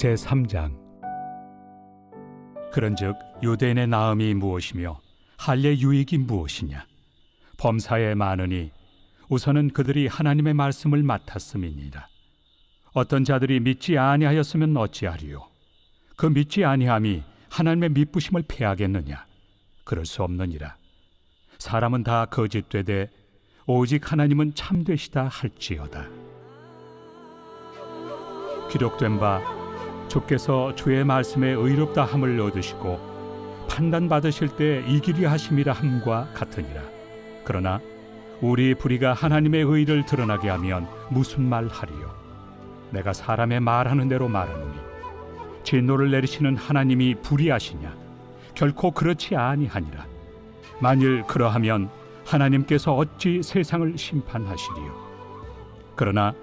제3장. 그런즉 유대인의 나음이 무엇이며 할례 유익이 무엇이냐? 범사에 많으니 우선은 그들이 하나님의 말씀을 맡았음이니라. 어떤 자들이 믿지 아니하였으면 어찌하리요? 그 믿지 아니함이 하나님의 미쁘심을 패하겠느냐? 그럴 수 없느니라. 사람은 다 거짓되되 오직 하나님은 참되시다 할지어다. 기록된 바 주께서 주의 말씀에 의롭다 함을 얻으시고 판단받으실 때 이기려 하심이라 함과 같으니라. 그러나 우리 불의가 하나님의 의를 드러나게 하면 무슨 말 하리요? 내가 사람의 말하는 대로 말하노니 진노를 내리시는 하나님이 불의하시냐? 결코 그렇지 아니하니라. 만일 그러하면 하나님께서 어찌 세상을 심판하시리요? 그러나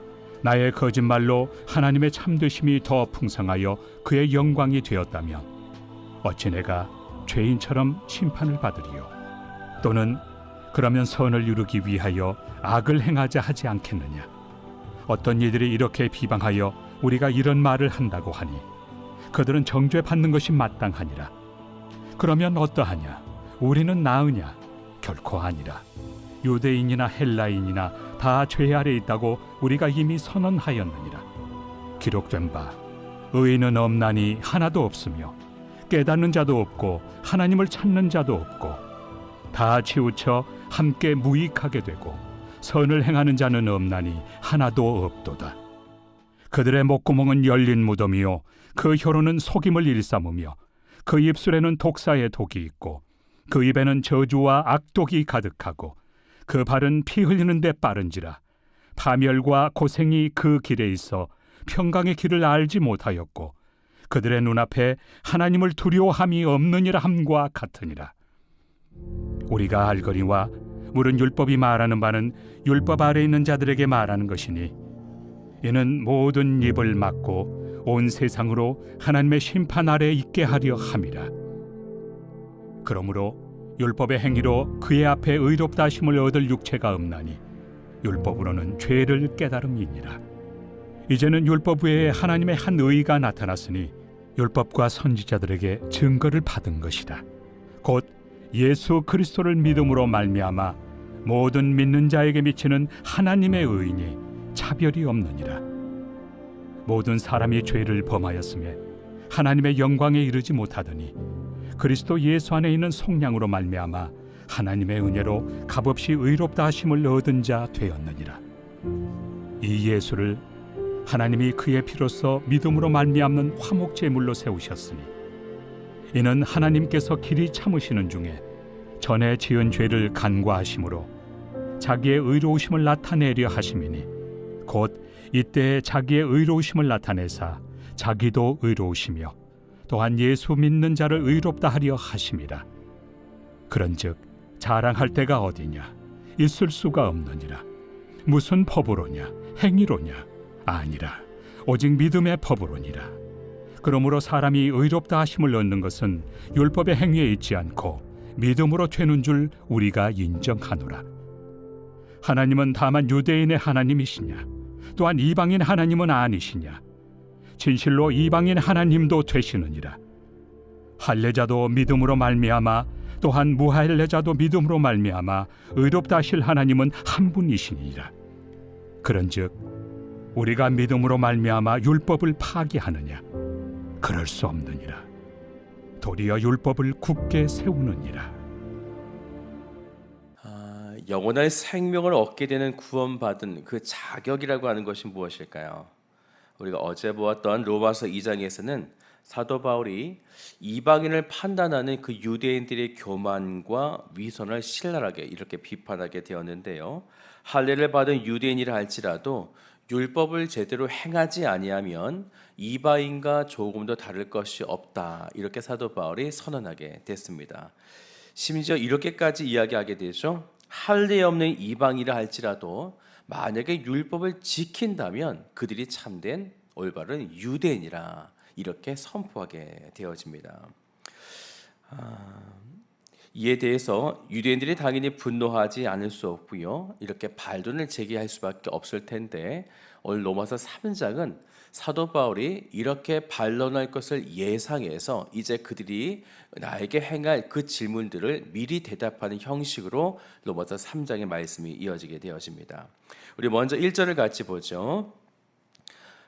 나의 거짓말로 하나님의 참되심이 더 풍성하여 그의 영광이 되었다면 어찌 내가 죄인처럼 심판을 받으리요? 또는 그러면 선을 이루기 위하여 악을 행하자 하지 않겠느냐? 어떤 이들이 이렇게 비방하여 우리가 이런 말을 한다고 하니 그들은 정죄받는 것이 마땅하니라. 그러면 어떠하냐? 우리는 나으냐? 결코 아니라. 유대인이나 헬라인이나 다 죄 아래 있다고 우리가 이미 선언하였느니라. 기록된 바 의인은 없나니 하나도 없으며 깨닫는 자도 없고 하나님을 찾는 자도 없고 다 치우쳐 함께 무익하게 되고 선을 행하는 자는 없나니 하나도 없도다. 그들의 목구멍은 열린 무덤이요 그 혀로는 속임을 일삼으며 그 입술에는 독사의 독이 있고 그 입에는 저주와 악독이 가득하고 그 발은 피 흘리는 데 빠른지라. 파멸과 고생이 그 길에 있어 평강의 길을 알지 못하였고 그들의 눈앞에 하나님을 두려워함이 없느니라 함과 같으니라. 우리가 알거니와 물은 율법이 말하는 바는 율법 아래 있는 자들에게 말하는 것이니 이는 모든 입을 막고 온 세상으로 하나님의 심판 아래 있게 하려 함이라. 그러므로 율법의 행위로 그의 앞에 의롭다 하심을 얻을 육체가 없나니 율법으로는 죄를 깨달음이니라. 이제는 율법 외에 하나님의 한 의가 나타났으니 율법과 선지자들에게 증거를 받은 것이다. 곧 예수 그리스도를 믿음으로 말미암아 모든 믿는 자에게 미치는 하나님의 의인이 차별이 없느니라. 모든 사람이 죄를 범하였으며 하나님의 영광에 이르지 못하더니 그리스도 예수 안에 있는 속량으로 말미암아 하나님의 은혜로 값없이 의롭다 하심을 얻은 자 되었느니라. 이 예수를 하나님이 그의 피로써 믿음으로 말미암는 화목제물로 세우셨으니 이는 하나님께서 길이 참으시는 중에 전에 지은 죄를 간과하심으로 자기의 의로우심을 나타내려 하심이니 곧 이때에 자기의 의로우심을 나타내사 자기도 의로우시며 또한 예수 믿는 자를 의롭다 하려 하심이라. 그런즉 자랑할 데가 어디냐? 있을 수가 없느니라. 무슨 법으로냐? 행위로냐? 아니라 오직 믿음의 법으로니라. 그러므로 사람이 의롭다 하심을 얻는 것은 율법의 행위에 있지 않고 믿음으로 되는 줄 우리가 인정하노라. 하나님은 다만 유대인의 하나님이시냐? 또한 이방인 하나님은 아니시냐? 진실로 이방인 하나님도 되시느니라. 할례자도 믿음으로 말미암아 또한 무할례자도 믿음으로 말미암아 의롭다 하실 하나님은 한 분이시니라. 그런즉 우리가 믿음으로 말미암아 율법을 파기하느냐? 그럴 수 없느니라. 도리어 율법을 굳게 세우느니라. 영원한 생명을 얻게 되는 구원받은 그 자격이라고 하는 것이 무엇일까요? 우리가 어제 보았던 로마서 2장에서는 사도 바울이 이방인을 판단하는 그 유대인들의 교만과 위선을 신랄하게 이렇게 비판하게 되었는데요. 할례를 받은 유대인이라 할지라도 율법을 제대로 행하지 아니하면 이방인과 조금도 다를 것이 없다. 이렇게 사도 바울이 선언하게 됐습니다. 심지어 이렇게까지 이야기하게 되죠. 할례 없는 이방이라 할지라도 만약에 율법을 지킨다면 그들이 참된 올바른 유대인이라 이렇게 선포하게 되어집니다. 이에 대해서 유대인들이 당연히 분노하지 않을 수 없고요. 이렇게 반론을 제기할 수밖에 없을 텐데 오늘 로마서 3장은 사도 바울이 이렇게 반론할 것을 예상해서 이제 그들이 나에게 행할 그 질문들을 미리 대답하는 형식으로 로마서 3장의 말씀이 이어지게 되어집니다. 우리 먼저 1절을 같이 보죠.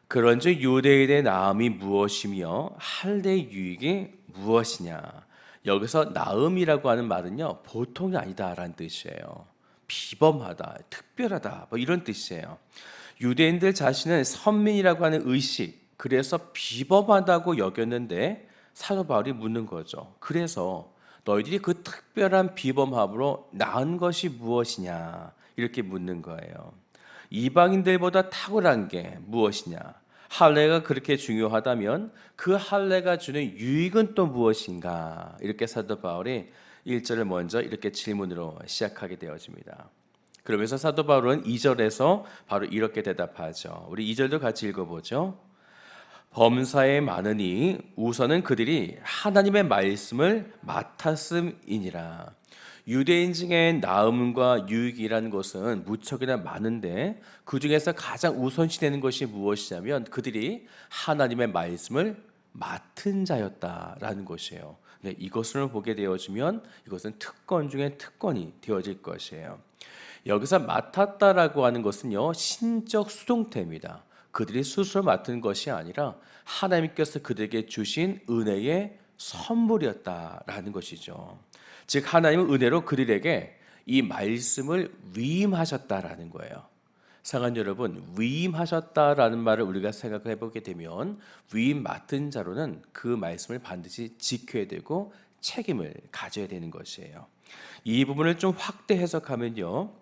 그런즉 유대인의 나음이 무엇이며 할례의 유익이 무엇이냐. 여기서 나음이라고 하는 말은요, 보통이 아니다라는 뜻이에요. 비범하다, 특별하다, 뭐 이런 뜻이에요. 유대인들 자신은 선민이라고 하는 의식, 그래서 비범하다고 여겼는데 사도 바울이 묻는 거죠. 그래서 너희들이 그 특별한 비범함으로 나은 것이 무엇이냐 이렇게 묻는 거예요. 이방인들보다 탁월한 게 무엇이냐? 할례가 그렇게 중요하다면 그 할례가 주는 유익은 또 무엇인가? 이렇게 사도 바울이 1절을 먼저 이렇게 질문으로 시작하게 되어집니다. 그러면서 사도 바울은 2절에서 바로 이렇게 대답하죠. 우리 2절도 같이 읽어보죠. 범사에 많으니 우선은 그들이 하나님의 말씀을 맡았음이니라. 유대인 중에 나음과 유익이라는 것은 무척이나 많은데 그 중에서 가장 우선시되는 것이 무엇이냐면 그들이 하나님의 말씀을 맡은 자였다라는 것이에요. 네, 이것을 보게 되어지면 이것은 특권 중에 특권이 되어질 것이에요. 여기서 맡았다라고 하는 것은요, 신적 수동태입니다. 그들이 스스로 맡은 것이 아니라 하나님께서 그들에게 주신 은혜의 선물이었다라는 것이죠. 즉 하나님은 은혜로 그들에게 이 말씀을 위임하셨다라는 거예요. 사랑하는 여러분, 위임하셨다라는 말을 우리가 생각해 보게 되면 위임 맡은 자로는 그 말씀을 반드시 지켜야 되고 책임을 가져야 되는 것이에요. 이 부분을 좀 확대 해석하면요,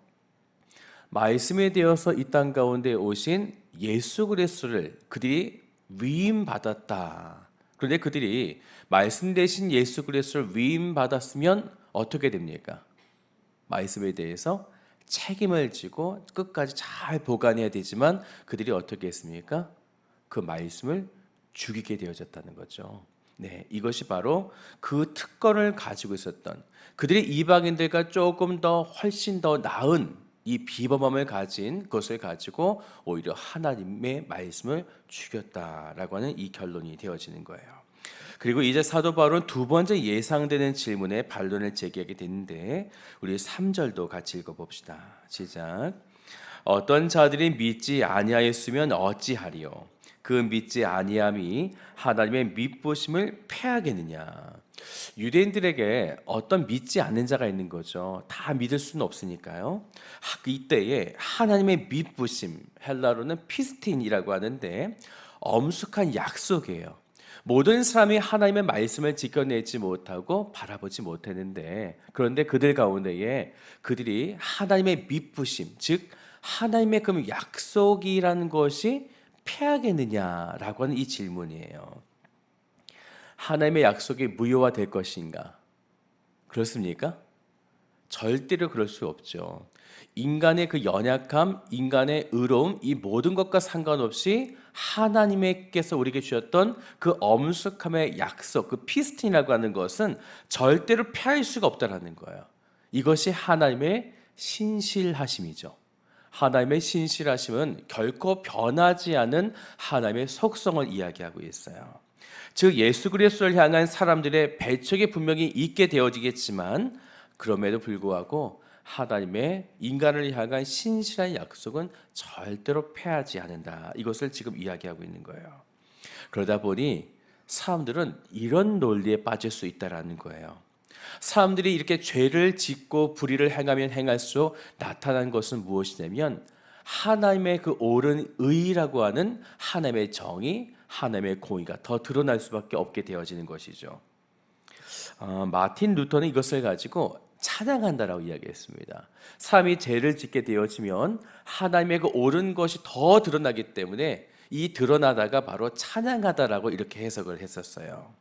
말씀에 되어서 이 땅 가운데 오신 예수 그리스도를 그들이 위임받았다. 그런데 그들이 말씀 대신 예수 그리스도를 위임받았으면 어떻게 됩니까? 말씀에 대해서 책임을 지고 끝까지 잘 보관해야 되지만 그들이 어떻게 했습니까? 그 말씀을 죽이게 되어졌다는 거죠. 네, 이것이 바로 그 특권을 가지고 있었던 그들이 이방인들과 조금 더 훨씬 더 나은 이 비범함을 가진 것을 가지고 오히려 하나님의 말씀을 죽였다라고 하는 이 결론이 되어지는 거예요. 그리고 이제 사도 바울은 두 번째 예상되는 질문에 반론을 제기하게 되는데 우리 3절도 같이 읽어봅시다. 시작. 어떤 자들이 믿지 아니하였으면 어찌하리요? 그 믿지 아니함이 하나님의 믿부심을 패하겠느냐? 유대인들에게 어떤 믿지 않는 자가 있는 거죠. 다 믿을 수는 없으니까요. 이때에 하나님의 믿부심, 헬라로는 피스틴이라고 하는데 엄숙한 약속이에요. 모든 사람이 하나님의 말씀을 지켜내지 못하고 바라보지 못했는데 그런데 그들 가운데에 그들이 하나님의 믿부심, 즉 하나님의 그 약속이라는 것이 패하겠느냐라고 하는 이 질문이에요. 하나님의 약속이 무효화될 것인가? 그렇습니까? 절대로 그럴 수 없죠. 인간의 그 연약함, 인간의 의로움, 이 모든 것과 상관없이 하나님께서 우리에게 주셨던 그 엄숙함의 약속, 그 피스틴이라고 하는 것은 절대로 피할 수가 없다라는 거예요. 이것이 하나님의 신실하심이죠. 하나님의 신실하심은 결코 변하지 않은 하나님의 속성을 이야기하고 있어요. 즉 예수 그리스도를 향한 사람들의 배척이 분명히 있게 되어지겠지만 그럼에도 불구하고 하나님의 인간을 향한 신실한 약속은 절대로 패하지 않는다. 이것을 지금 이야기하고 있는 거예요. 그러다 보니 사람들은 이런 논리에 빠질 수 있다라는 거예요. 사람들이 이렇게 죄를 짓고 불의를 행하면 행할수록 나타난 것은 무엇이냐면 하나님의 그 옳은 의라고 하는 하나님의 정의, 하나님의 공의가 더 드러날 수밖에 없게 되어지는 것이죠. 마틴 루터는 이것을 가지고 찬양한다라고 이야기했습니다. 사람이 죄를 짓게 되어지면 하나님의 그 옳은 것이 더 드러나기 때문에 이 드러나다가 바로 찬양하다라고 이렇게 해석을 했었어요.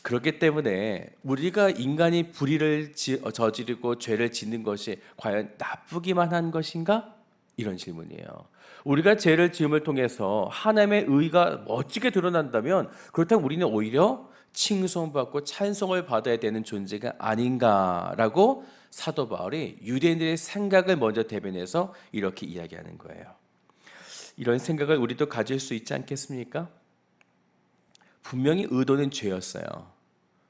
그렇기 때문에 우리가 인간이 불의를 저지르고 죄를 짓는 것이 과연 나쁘기만 한 것인가? 이런 질문이에요. 우리가 죄를 지음을 통해서 하나님의 의가 멋지게 드러난다면 그렇다면 우리는 오히려 칭송받고 찬송을 받아야 되는 존재가 아닌가라고 사도 바울이 유대인들의 생각을 먼저 대변해서 이렇게 이야기하는 거예요. 이런 생각을 우리도 가질 수 있지 않겠습니까? 분명히 의도는 죄였어요.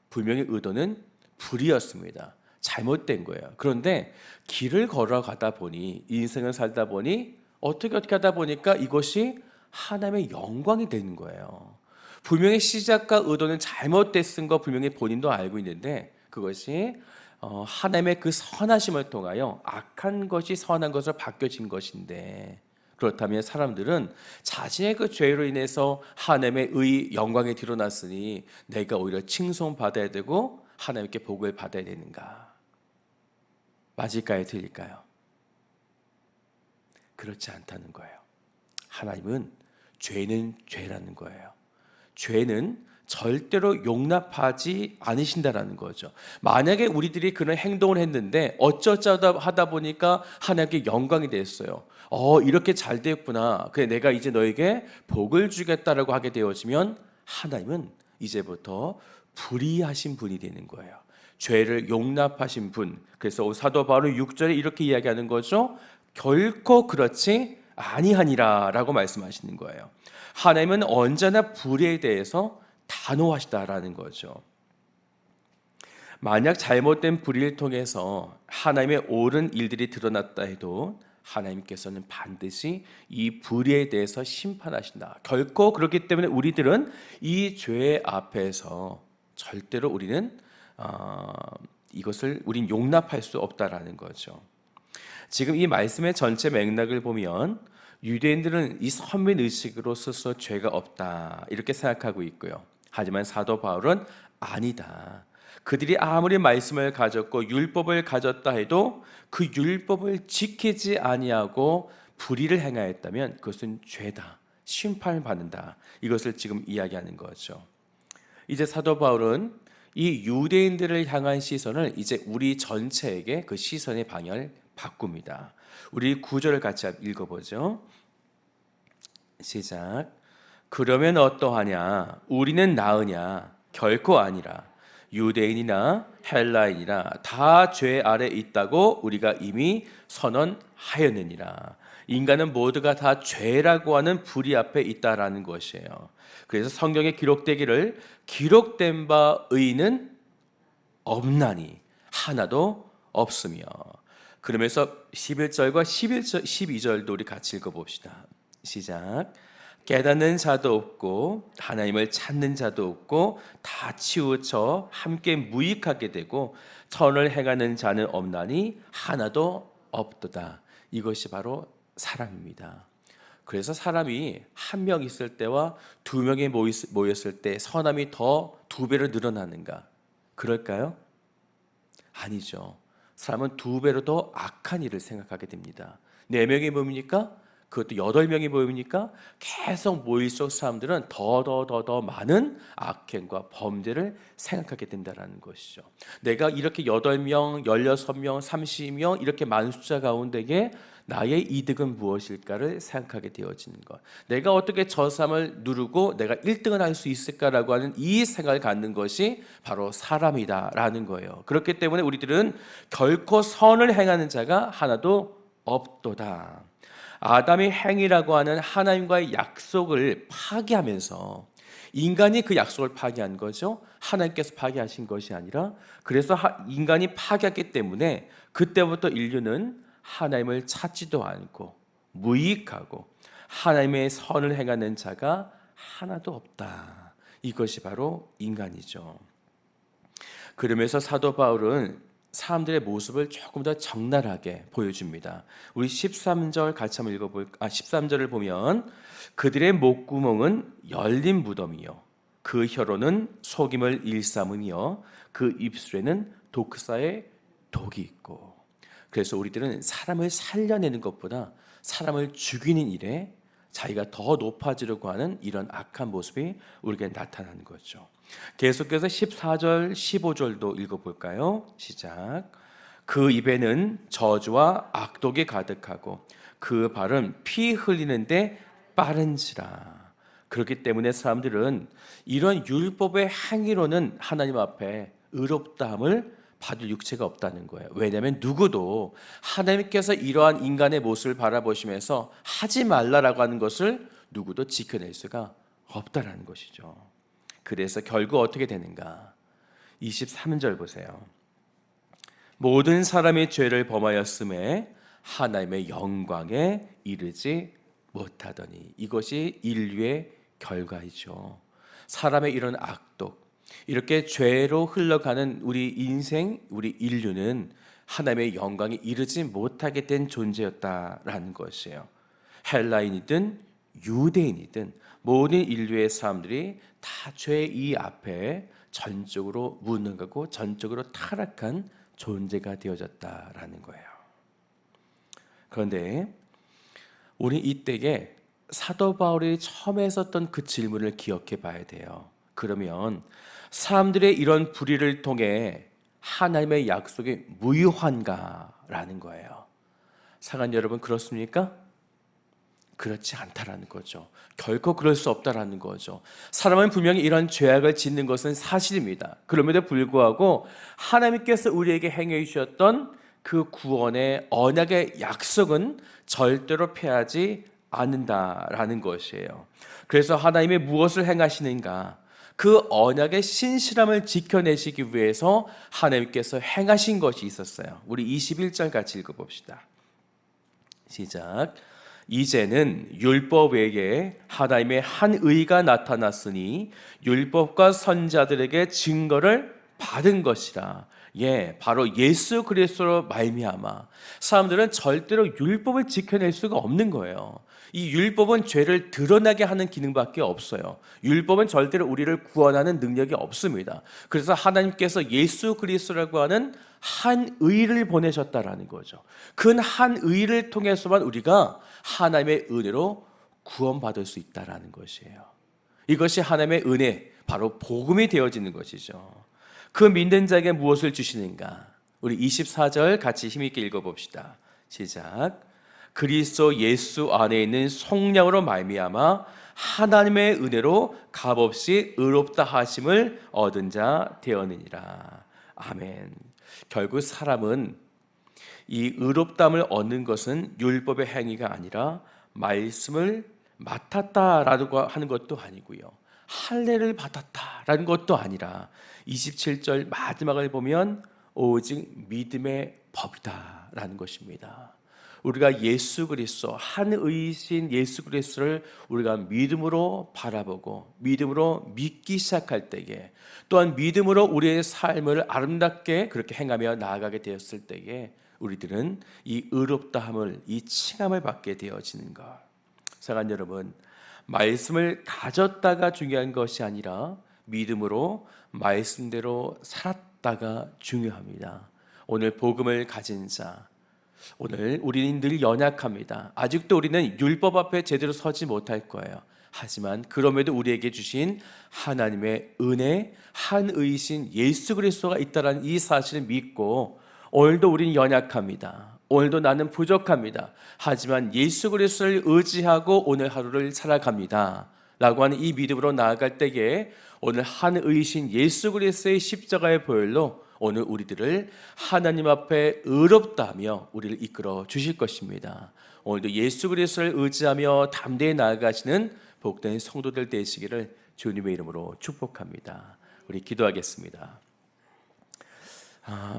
분명히 의도는 불의였습니다. 잘못된 거예요. 그런데 길을 걸어가다 보니, 인생을 살다 보니 어떻게 하다 보니까 이것이 하나님의 영광이 되는 거예요. 분명히 시작과 의도는 잘못됐 쓴 거 분명히 본인도 알고 있는데 그것이 하나님의 그 선하심을 통하여 악한 것이 선한 것으로 바뀌어진 것인데, 그렇다면 사람들은 자신의 그 죄로 인해서 하나님의 의 영광이 드러났으니 내가 오히려 칭송받아야 되고 하나님께 복을 받아야 되는가? 맞을까요? 틀릴까요? 그렇지 않다는 거예요. 하나님은 죄는 죄라는 거예요. 죄는 절대로 용납하지 않으신다라는 거죠. 만약에 우리들이 그런 행동을 했는데 어쩌다 하다 보니까 하나님께 영광이 됐어요. 이렇게 잘 되었구나. 그래 내가 이제 너에게 복을 주겠다라고 하게 되어지면 하나님은 이제부터 불의하신 분이 되는 거예요. 죄를 용납하신 분. 그래서 사도 바울은 6절에 이렇게 이야기하는 거죠. 결코 그렇지 아니하니라라고 말씀하시는 거예요. 하나님은 언제나 불의에 대해서 단호하시다라는 거죠. 만약 잘못된 불의를 통해서 하나님의 옳은 일들이 드러났다 해도 하나님께서는 반드시 이 불의에 대해서 심판하신다. 결코 그렇기 때문에 우리들은 이 죄 앞에서 절대로 우리는 이것을 우린 용납할 수 없다라는 거죠. 지금 이 말씀의 전체 맥락을 보면 유대인들은 이 선민 의식으로 스스로 죄가 없다 이렇게 생각하고 있고요. 하지만 사도 바울은 아니다. 그들이 아무리 말씀을 가졌고 율법을 가졌다 해도 그 율법을 지키지 아니하고 불의를 행하였다면 그것은 죄다. 심판을 받는다. 이것을 지금 이야기하는 거죠. 이제 사도 바울은 이 유대인들을 향한 시선을 이제 우리 전체에게 그 시선의 방향을 바꿉니다. 우리 9절을 같이 읽어보죠. 시작. 그러면 어떠하냐? 우리는 나으냐? 결코 아니라. 유대인이나 헬라인이나 다 죄 아래 있다고 우리가 이미 선언하였느니라. 인간은 모두가 다 죄라고 하는 불의 앞에 있다라는 것이에요. 그래서 성경에 기록되기를 기록된 바 의는 없나니 하나도 없으며. 그러면서 11절과 12절도 우리 같이 읽어봅시다. 시작. 깨닫는 자도 없고 하나님을 찾는 자도 없고 다 치우쳐 함께 무익하게 되고 선을 행하는 자는 없나니 하나도 없도다. 이것이 바로 사람입니다. 그래서 사람이 한 명 있을 때와 두 명이 모였을 때 선함이 더 두 배로 늘어나는가? 그럴까요? 아니죠. 사람은 두 배로 더 악한 일을 생각하게 됩니다. 네 명이 모입니까? 그것도 8명이 모입니까? 계속 모일수록 사람들은 더 많은 악행과 범죄를 생각하게 된다는 것이죠. 내가 이렇게 8명, 16명, 30명 이렇게 많은 숫자 가운데에 나의 이득은 무엇일까를 생각하게 되어지는 것. 내가 어떻게 저 사람을 누르고 내가 1등을 할 수 있을까라고 하는 이 생각을 갖는 것이 바로 사람이다라는 거예요. 그렇기 때문에 우리들은 결코 선을 행하는 자가 하나도 없도다. 아담의 행위라고 하는 하나님과의 약속을 파기하면서 인간이 그 약속을 파기한 거죠. 하나님께서 파기하신 것이 아니라, 그래서 인간이 파기했기 때문에 그때부터 인류는 하나님을 찾지도 않고 무익하고 하나님의 선을 행하는 자가 하나도 없다. 이것이 바로 인간이죠. 그러면서 사도 바울은 사람들의 모습을 조금 더 적나라하게 보여줍니다. 우리 13절 같이 한번 읽어볼까? 13절을 보면 그들의 목구멍은 열린 무덤이요 그 혀로는 속임을 일삼으며 그 입술에는 독사의 독이 있고. 그래서 우리들은 사람을 살려내는 것보다 사람을 죽이는 일에 자기가 더 높아지려고 하는 이런 악한 모습이 우리에게 나타나는 거죠. 계속해서 14절, 15절도 읽어볼까요? 시작. 그 입에는 저주와 악독이 가득하고 그 발은 피 흘리는데 빠른지라. 그렇기 때문에 사람들은 이런 율법의 행위로는 하나님 앞에 의롭다함을 받을 육체가 없다는 거예요. 왜냐하면 누구도 하나님께서 이러한 인간의 모습을 바라보시면서 하지 말라라고 하는 것을 누구도 지켜낼 수가 없다라는 것이죠. 그래서 결국 어떻게 되는가? 23절 보세요. 모든 사람이 죄를 범하였음에 하나님의 영광에 이르지 못하더니, 이것이 인류의 결과이죠. 사람의 이런 악독, 이렇게 죄로 흘러가는 우리 인생, 우리 인류는 하나님의 영광에 이르지 못하게 된 존재였다라는 것이에요. 헬라인이든 유대인이든 모든 인류의 사람들이 다 죄의 이 앞에 전적으로 무능하고 전적으로 타락한 존재가 되어졌다라는 거예요. 그런데 우리 이때에 사도 바울이 처음 했었던 그 질문을 기억해 봐야 돼요. 그러면 사람들의 이런 불의를 통해 하나님의 약속이 무효한가라는 거예요. 사랑하는 여러분, 그렇습니까? 그렇지 않다라는 거죠. 결코 그럴 수 없다라는 거죠. 사람은 분명히 이런 죄악을 짓는 것은 사실입니다. 그럼에도 불구하고 하나님께서 우리에게 행해 주셨던 그 구원의 언약의 약속은 절대로 패하지 않는다라는 것이에요. 그래서 하나님이 무엇을 행하시는가? 그 언약의 신실함을 지켜내시기 위해서 하나님께서 행하신 것이 있었어요. 우리 21절 같이 읽어봅시다. 시작. 이제는 율법 외에 하나님의 한 의가 나타났으니 율법과 선자들에게 증거를 받은 것이라. 바로 예수 그리스도로 말미암아 사람들은 절대로 율법을 지켜낼 수가 없는 거예요. 이 율법은 죄를 드러나게 하는 기능밖에 없어요. 율법은 절대로 우리를 구원하는 능력이 없습니다. 그래서 하나님께서 예수 그리스도라고 하는 한 의를 보내셨다라는 거죠. 그 한 의를 통해서만 우리가 하나님의 은혜로 구원받을 수 있다라는 것이에요. 이것이 하나님의 은혜, 바로 복음이 되어지는 것이죠. 그 믿는 자에게 무엇을 주시는가? 우리 24절 같이 힘있게 읽어봅시다. 시작. 그리스도 예수 안에 있는 성령으로 말미암아 하나님의 은혜로 값없이 의롭다 하심을 얻은 자 되었느니라. 아멘. 결국 사람은 이 의롭다함을 얻는 것은 율법의 행위가 아니라 말씀을 맡았다라고 하는 것도 아니고요, 할례를 받았다라는 것도 아니라 27절 마지막을 보면 오직 믿음의 법이다라는 것입니다. 우리가 예수 그리스도, 한 의이신 예수 그리스도를 우리가 믿음으로 바라보고 믿음으로 믿기 시작할 때에, 또한 믿음으로 우리의 삶을 아름답게 그렇게 행하며 나아가게 되었을 때에 우리들은 이 의롭다함을, 이 칭함을 받게 되어지는 것. 사랑하는 여러분, 말씀을 가졌다가 중요한 것이 아니라 믿음으로 말씀대로 살았다가 중요합니다. 오늘 복음을 가진 자, 오늘 우리는 늘 연약합니다. 아직도 우리는 율법 앞에 제대로 서지 못할 거예요. 하지만 그럼에도 우리에게 주신 하나님의 은혜, 한 의이신 예수 그리스도가 있다는 이 사실을 믿고, 오늘도 우리는 연약합니다. 오늘도 나는 부족합니다. 하지만 예수 그리스도를 의지하고 오늘 하루를 살아갑니다 라고 하는 이 믿음으로 나아갈 때에 오늘 한 의이신 예수 그리스도의 십자가의 보혈로 오늘 우리들을 하나님 앞에 의롭다며 우리를 이끌어 주실 것입니다. 오늘도 예수 그리스도를 의지하며 담대히 나아가시는 복된 성도들 되시기를 주님의 이름으로 축복합니다. 우리 기도하겠습니다.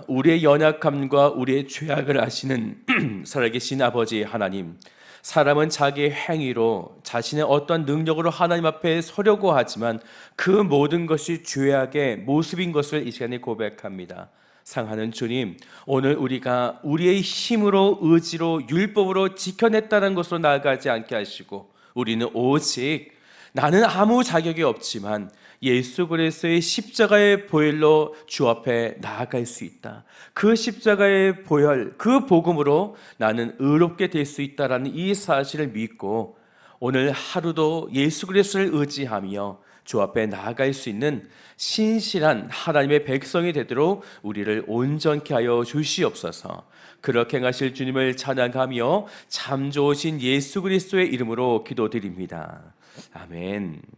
우리의 연약함과 우리의 죄악을 아시는 살아계신 아버지 하나님, 사람은 자기의 행위로, 자신의 어떤 능력으로 하나님 앞에 서려고 하지만 그 모든 것이 죄악의 모습인 것을 이 시간에 고백합니다. 사랑하는 주님, 오늘 우리가 우리의 힘으로, 의지로, 율법으로 지켜냈다는 것으로 나아가지 않게 하시고, 우리는 오직 나는 아무 자격이 없지만 예수 그리스도의 십자가의 보혈로 주 앞에 나아갈 수 있다. 그 십자가의 보혈, 그 복음으로 나는 의롭게 될 수 있다라는 이 사실을 믿고 오늘 하루도 예수 그리스도를 의지하며 주 앞에 나아갈 수 있는 신실한 하나님의 백성이 되도록 우리를 온전케 하여 주시옵소서. 그렇게 행하실 주님을 찬양하며 참 좋으신 예수 그리스도의 이름으로 기도드립니다. 아멘.